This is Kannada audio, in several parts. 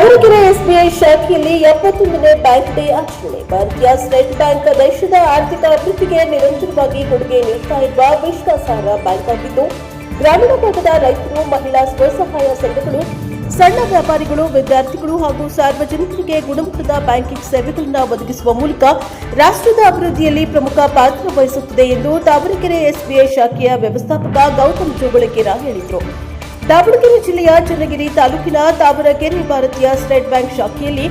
ದಾವಣಗೆರೆ ಎಸ್ಬಿಐ ಶಾಖೆಯಲ್ಲಿ 71ನೇ ಬ್ಯಾಂಕ್ ಡೇ ಆಚರಣೆ. ಭಾರತೀಯ ಸ್ಟೇಟ್ ಬ್ಯಾಂಕ್ ದೇಶದ ಆರ್ಥಿಕ ಅಭಿವೃದ್ಧಿಗೆ ನಿರಂತರವಾಗಿ ಕೊಡುಗೆ ನೀಡುತ್ತಾ ಇರುವ ವಿಶ್ವಾಸಾರ್ಹ ಬ್ಯಾಂಕ್ ಆಗಿದ್ದು, ಗ್ರಾಮೀಣ ಭಾಗದ ರೈತರು, ಮಹಿಳಾ ಸ್ವಸಹಾಯ ಸಂಘಗಳು, ಸಣ್ಣ ವ್ಯಾಪಾರಿಗಳು, ವಿದ್ಯಾರ್ಥಿಗಳು ಹಾಗೂ ಸಾರ್ವಜನಿಕರಿಗೆ ಗುಣಮಟ್ಟದ ಬ್ಯಾಂಕಿಂಗ್ ಸೇವೆಗಳನ್ನು ಒದಗಿಸುವ ಮೂಲಕ ರಾಷ್ಟ್ರದ ಅಭಿವೃದ್ಧಿಯಲ್ಲಿ ಪ್ರಮುಖ ಪಾತ್ರ ವಹಿಸುತ್ತಿದೆ ಎಂದು ದಾವಣಗೆರೆ ಎಸ್ಬಿಐ ಶಾಖೆಯ ವ್ಯವಸ್ಥಾಪಕ ಗೌತಮ್ ಜೋಗಳಕೆರ ಹೇಳಿದರು. ದಾವಣಗೆರೆ ಜಿಲ್ಲೆಯ ಚನ್ನಗಿರಿ ತಾಲೂಕಿನ ತಾವರಗೆರೆ ಭಾರತೀಯ ಸ್ಟೇಟ್ ಬ್ಯಾಂಕ್ ಶಾಖೆಯಲ್ಲಿ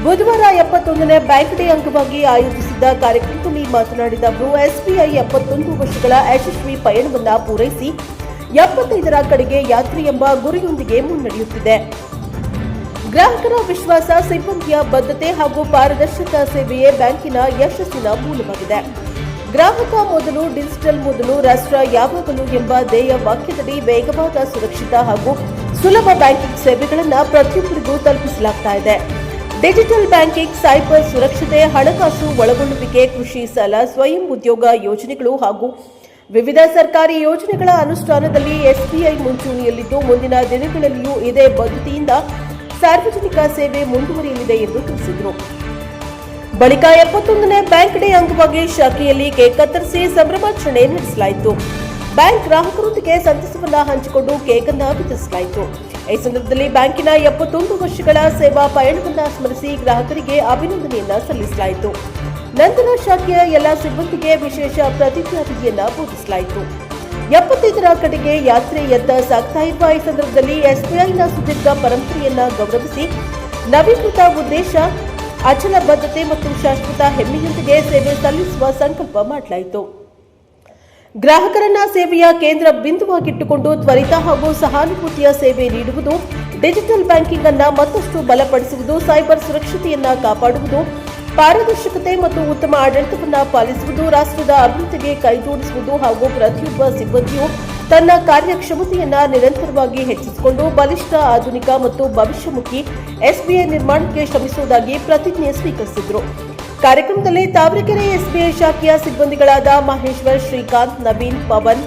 ಬುಧವಾರ 71ನೇ ಬ್ಯಾಂಕ್ ಡೇ ಅಂಗವಾಗಿ ಆಯೋಜಿಸಿದ್ದ ಕಾರ್ಯಕ್ರಮದಲ್ಲಿ ಮಾತನಾಡಿದ ಅವರು, ಎಸ್ಬಿಐ 71 ವರ್ಷಗಳ ಯಶಸ್ವಿ ಪಯಣವನ್ನು ಪೂರೈಸಿ 75ರ ಕಡೆಗೆ ಯಾತ್ರೆ ಎಂಬ ಗುರಿಯೊಂದಿಗೆ ಮುನ್ನಡೆಯುತ್ತಿದೆ. ಗ್ರಾಹಕರ ವಿಶ್ವಾಸ, ಸಿಬ್ಬಂದಿಯ ಬದ್ಧತೆ ಹಾಗೂ ಪಾರದರ್ಶಕ ಸೇವೆಯೇ ಬ್ಯಾಂಕಿನ ಯಶಸ್ಸಿನ ಮೂಲವಾಗಿದೆ. ಗ್ರಾಹಕ ಮೊದಲು, ಡಿಜಿಟಲ್ ಮೊದಲು, ರಾಷ್ಟ್ರ ಯಾವಾಗಲೂ ಎಂಬ ಧ್ಯೇಯ ವಾಕ್ಯದಡಿ ವೇಗವಾದ, ಸುರಕ್ಷಿತ ಹಾಗೂ ಸುಲಭ ಬ್ಯಾಂಕಿಂಗ್ ಸೇವೆಗಳನ್ನು ಪ್ರತಿಯೊಬ್ಬರಿಗೂ ತಲುಪಿಸಲಾಗ್ತಾ ಇದೆ. ಡಿಜಿಟಲ್ ಬ್ಯಾಂಕಿಂಗ್, ಸೈಬರ್ ಸುರಕ್ಷತೆ, ಹಣಕಾಸು ಒಳಗೊಳ್ಳುವಿಕೆ, ಕೃಷಿ ಸಾಲ, ಸ್ವಯಂ ಉದ್ಯೋಗ ಯೋಜನೆಗಳು ಹಾಗೂ ವಿವಿಧ ಸರ್ಕಾರಿ ಯೋಜನೆಗಳ ಅನುಷ್ಠಾನದಲ್ಲಿ ಎಸ್ಬಿಐ ಮುಂಚೂಣಿಯಲ್ಲಿದ್ದು, ಮುಂದಿನ ದಿನಗಳಲ್ಲಿಯೂ ಇದೇ ಬದ್ಧತೆಯಿಂದ ಸಾರ್ವಜನಿಕ ಸೇವೆ ಮುಂದುವರಿಯಲಿದೆ ಎಂದು ತಿಳಿಸಿದರು. ಬಳಿಕ 71ನೇ ಬ್ಯಾಂಕ್ ಡೇ ಅಂಗವಾಗಿ ಶಾಖೆಯಲ್ಲಿ ಕೇಕ್ ಕತ್ತರಿಸಿ ಸಂಭ್ರಮಾಚರಣೆ ನಡೆಸಲಾಯಿತು. ಬ್ಯಾಂಕ್ ಗ್ರಾಹಕರೊಂದಿಗೆ ಸಂತಸವನ್ನ ಹಂಚಿಕೊಂಡು ಕೇಕ್ ಅನ್ನು ವಿತರಿಸಲಾಯಿತು. ಈ ಸಂದರ್ಭದಲ್ಲಿ ಬ್ಯಾಂಕಿನ 71 ವರ್ಷಗಳ ಸೇವಾ ಪಯಣವನ್ನು ಸ್ಮರಿಸಿ ಗ್ರಾಹಕರಿಗೆ ಅಭಿನಂದನೆಯನ್ನ ಸಲ್ಲಿಸಲಾಯಿತು. ನಂತರ ಶಾಖೆಯ ಎಲ್ಲ ಸಿಬ್ಬಂದಿಗೆ ವಿಶೇಷ ಪ್ರತಿಜ್ಞಾವಿಧಿಯನ್ನ ಬೋಧಿಸಲಾಯಿತು. 75ರ ಕಡೆಗೆ ಯಾತ್ರೆಯತ್ತ ಸಾಗ್ತಾ ಇರುವ ಈ ಸಂದರ್ಭದಲ್ಲಿ ಎಸ್ಬಿಐನ ಸುದೀರ್ಘ ಪರಂಪರೆಯನ್ನ ಗೌರವಿಸಿ ನವೀಕೃತ ಉದ್ದೇಶ, ಅಚಲ ಬದ್ಧತೆ ಮತ್ತು ಶಾಶ್ವತ ಹೆಮ್ಮೆಯೊಂದಿಗೆ ಸೇವೆ ಸಲ್ಲಿಸುವ ಸಂಕಲ್ಪ ಮಾಡಲಾಯಿತು. ಗ್ರಾಹಕರನ್ನ ಸೇವೆಯ ಕೇಂದ್ರ ಬಿಂದುವಾಗಿಟ್ಟುಕೊಂಡು ತ್ವರಿತ ಹಾಗೂ ಸಹಾನುಭೂತಿಯ ಸೇವೆ ನೀಡುವುದು, ಡಿಜಿಟಲ್ ಬ್ಯಾಂಕಿಂಗ್ ಅನ್ನು ಮತ್ತಷ್ಟು ಬಲಪಡಿಸುವುದು, ಸೈಬರ್ ಸುರಕ್ಷತೆಯನ್ನ ಕಾಪಾಡುವುದು, ಪಾರದರ್ಶಕತೆ ಮತ್ತು ಉತ್ತಮ ಆಡಳಿತವನ್ನು ಪಾಲಿಸುವುದು, ರಾಷ್ಟ್ರದ ಅಭಿವೃದ್ಧಿಗೆ ಕೈಜೋಡಿಸುವುದು ಹಾಗೂ ಪ್ರತಿಯೊಬ್ಬ ಸಿಬ್ಬಂದಿಯು ತನ್ನ ಕಾರ್ಯಕ್ಷಮತೆಯನ್ನು ನಿರಂತರವಾಗಿ ಹೆಚ್ಚಿಸಿಕೊಂಡು ಬಲಿಷ್ಠ, ಆಧುನಿಕ ಮತ್ತು ಭವಿಷ್ಯಮುಖಿ ಎಸ್ಬಿಐ ನಿರ್ಮಾಣಕ್ಕೆ ಶ್ರಮಿಸುವುದಾಗಿ ಪ್ರತಿಜ್ಞೆ ಸ್ವೀಕರಿಸಿದರು. ಕಾರ್ಯಕ್ರಮದಲ್ಲಿ ತಾವರಗೆರೆ ಎಸ್ಬಿಐ ಶಾಖೆಯ ಸಿಬ್ಬಂದಿಗಳಾದ ಮಹೇಶ್ವರ್, ಶ್ರೀಕಾಂತ್, ನವೀನ್, ಪವನ್,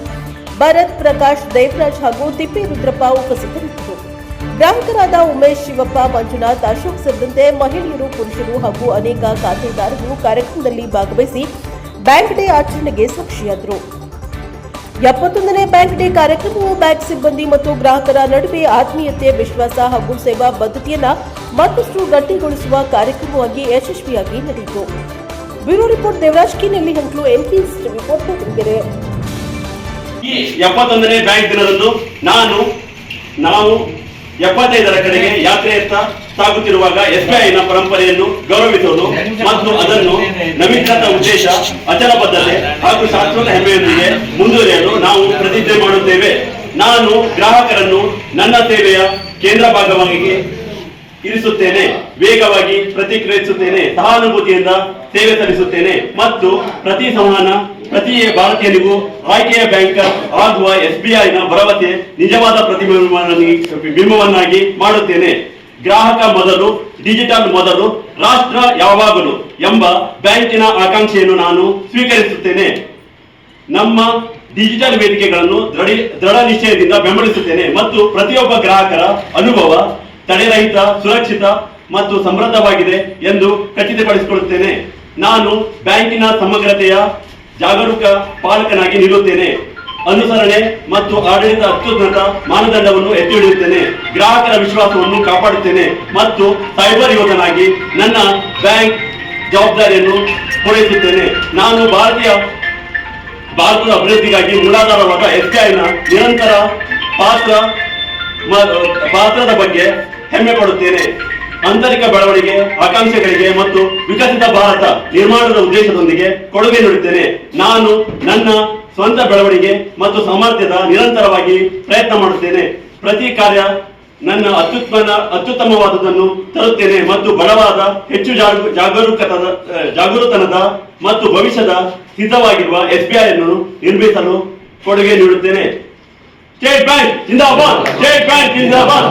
ಭರತ್, ಪ್ರಕಾಶ್, ದೇವರಾಜ್ ಹಾಗೂ ತಿಪ್ಪೇರುದ್ರಪ್ಪ ಉಪಸ್ಥಿತರಿದ್ದರು. ಗ್ರಾಹಕರಾದ ಉಮೇಶ್, ಶಿವಪ್ಪ, ಮಂಜುನಾಥ್, ಅಶೋಕ್ ಸೇರಿದಂತೆ ಮಹಿಳೆಯರು, ಪುರುಷರು ಹಾಗೂ ಅನೇಕ ಖಾತೆದಾರರು ಕಾರ್ಯಕ್ರಮದಲ್ಲಿ ಭಾಗವಹಿಸಿ ಬ್ಯಾಂಕ್ ಡೇ ಆಚರಣೆಗೆ ಸಾಕ್ಷಿಯಾದರು. 71ನೇ ಬ್ಯಾಂಕ್ ಡೇ ಕಾರ್ಯಕ್ರಮವು ಬ್ಯಾಂಕ್ ಸಿಬ್ಬಂದಿ ಮತ್ತು ಗ್ರಾಹಕರ ನಡುವೆ ಆತ್ಮೀಯತೆ, ವಿಶ್ವಾಸ ಹಾಗೂ ಸೇವಾ ಬದ್ಧತೆಯನ್ನು ಮತ್ತಷ್ಟು ಗಟ್ಟಿಗೊಳಿಸುವ ಕಾರ್ಯಕ್ರಮವಾಗಿ ಯಶಸ್ವಿಯಾಗಿ ನಡೆಯಿತು. ಬ್ಯೂರೋ ರಿಪೋರ್ಟ್ ದೇವರಾಜ್ ಕಿ ನೆಲ್ಲಿಹಂಕ್ಲು, ಎಂಪೀಸ್ ರಿಪೋರ್ಟ್ ದಾವಣಗೆರೆ. ಈ 71ನೇ ಬ್ಯಾಂಕ್ ದಿನದಂದು ನಾವು 75ರ ಕಡೆಗೆ ಯಾತ್ರೆಯತ್ತ ಸಾಗುತ್ತಿರುವಾಗ ಎಸ್ಬಿಐನ ಪರಂಪರೆಯನ್ನು ಗೌರವಿಸುವುದು ಮತ್ತು ಅದನ್ನು ನವೀಕೃತ ಉದ್ದೇಶ, ಅಚಲ ಬದ್ಧತೆ ಹಾಗೂ ಶಾಶ್ವತ ಹೆಮ್ಮೆಯೊಂದಿಗೆ ಮುಂದುವರಿಯಲು ನಾವು ಪ್ರತಿಜ್ಞೆ ಮಾಡುತ್ತೇವೆ. ನಾನು ಗ್ರಾಹಕರನ್ನು ನನ್ನ ಸೇವೆಯ ಕೇಂದ್ರ ಭಾಗವಾಗಿ ಇರಿಸುತ್ತೇನೆ, ವೇಗವಾಗಿ ಪ್ರತಿಕ್ರಿಯಿಸುತ್ತೇನೆ, ಸಹಾನುಭೂತಿಯಿಂದ ಸೇವೆ ಸಲ್ಲಿಸುತ್ತೇನೆ ಮತ್ತು ಪ್ರತಿ ಭಾರತೀಯನಿಗೂ ಆಯ್ಕೆಯ ಬ್ಯಾಂಕರ್ ಆಗುವ ಎಸ್ಬಿಐನ ಭರವಸೆ ನಿಜವಾದ ಬಿಂಬವನ್ನಾಗಿ ಮಾಡುತ್ತೇನೆ. ಗ್ರಾಹಕ ಮೊದಲು, ಡಿಜಿಟಲ್ ಮೊದಲು, ರಾಷ್ಟ್ರ ಯಾವಾಗಲೂ ಎಂಬ ಬ್ಯಾಂಕಿನ ಆಕಾಂಕ್ಷೆಯನ್ನು ನಾನು ಸ್ವೀಕರಿಸುತ್ತೇನೆ. ನಮ್ಮ ಡಿಜಿಟಲ್ ವೇದಿಕೆಗಳನ್ನು ದೃಢ ನಿಶ್ಚಯದಿಂದ ಬೆಂಬಲಿಸುತ್ತೇನೆ ಮತ್ತು ಪ್ರತಿಯೊಬ್ಬ ಗ್ರಾಹಕರ ಅನುಭವ ತಡೆರಹಿತ, ಸುರಕ್ಷಿತ ಮತ್ತು ಸಮೃದ್ಧವಾಗಿದೆ ಎಂದು ಖಚಿತಪಡಿಸಿಕೊಳ್ಳುತ್ತೇನೆ. ನಾನು ಬ್ಯಾಂಕಿನ ಸಮಗ್ರತೆಯ ಜಾಗರೂಕ ಪಾಲಕನಾಗಿ ನಿಲ್ಲುತ್ತೇನೆ. ಅನುಸರಣೆ ಮತ್ತು ಆಡಳಿತ ಅತ್ಯುನ್ನತ ಮಾನದಂಡವನ್ನು ಎತ್ತಿ ಹಿಡಿಯುತ್ತೇನೆ. ಗ್ರಾಹಕರ ವಿಶ್ವಾಸವನ್ನು ಕಾಪಾಡುತ್ತೇನೆ ಮತ್ತು ಸೈಬರ್ ಯೋಧನಾಗಿ ನನ್ನ ಬ್ಯಾಂಕ್ ಜವಾಬ್ದಾರಿಯನ್ನು ಪೂರೈಸುತ್ತೇನೆ. ನಾನು ಭಾರತದ ಅಭಿವೃದ್ಧಿಗಾಗಿ ಮೂಲಾಧಾರವಾದ ಎಸ್ಬಿಐನ ನಿರಂತರ ಪಾತ್ರದ ಬಗ್ಗೆ ಹೆಮ್ಮೆ ಪಡುತ್ತೇನೆ. ಆಂತರಿಕ ಬೆಳವಣಿಗೆ, ಆಕಾಂಕ್ಷೆಗಳಿಗೆ ಮತ್ತು ವಿಕಸಿತ ಭಾರತ ನಿರ್ಮಾಣದ ಉದ್ದೇಶದೊಂದಿಗೆ ಕೊಡುಗೆ ನೀಡುತ್ತೇನೆ. ನಾನು ನನ್ನ ಸ್ವಂತ ಬೆಳವಣಿಗೆ ಮತ್ತು ಸಾಮರ್ಥ್ಯದ ನಿರಂತರವಾಗಿ ಪ್ರಯತ್ನ ಮಾಡುತ್ತೇನೆ. ಪ್ರತಿ ಕಾರ್ಯ ನನ್ನ ಅತ್ಯುತ್ತಮವಾದದನ್ನು ತರುತ್ತೇನೆ ಮತ್ತು ಬಲವಾದ, ಹೆಚ್ಚು ಜಾಗರೂಕತನದ ಮತ್ತು ಭವಿಷ್ಯದ ಹಿತವಾಗಿರುವ ಎಸ್ಬಿಐ ಅನ್ನು ನಿರ್ಮಿಸಲು ಕೊಡುಗೆ ನೀಡುತ್ತೇನೆ. ಸ್ಟೇಟ್ ಬ್ಯಾಂಕ್ ಜಿಂದಾಬಾದ್! ಸ್ಟೇಟ್ ಬ್ಯಾಂಕ್ ಜಿಂದಾಬಾದ್!